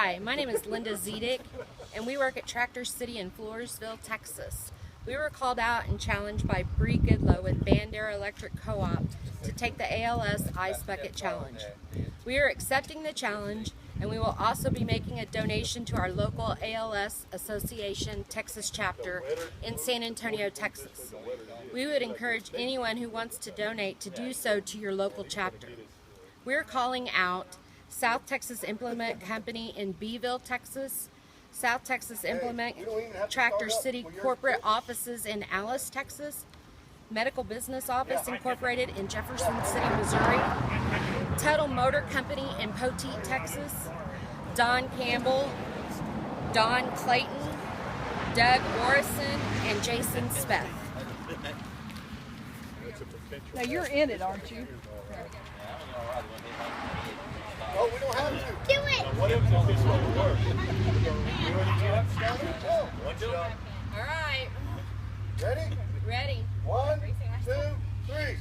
Hi, my name is Linda Zedick, and we work at Tractor City in Floresville, Texas. We were called out and challenged by Bree Goodlow with Bandera Electric Co-op to take the ALS Ice Bucket Challenge. We are accepting the challenge, and we will also be making a donation to our local ALS Association Texas chapter in San Antonio, Texas. We would encourage anyone who wants to donate to do so to your local chapter. We're calling out South Texas Implement Company in Beeville, Texas, South Texas Implement Tractor City corporate offices in Alice, Texas, Medical Business Office Incorporated in Jefferson City, Missouri, Total Motor Company in Poteet, Texas, Don Campbell, Don Clayton, Doug Orison, and Jason Speth. Now you're in it, aren't you? Oh, we don't have to. Do it! What if this doesn't work? You ready to get started? One shot. All right. Ready? Ready. 1, 2, 3.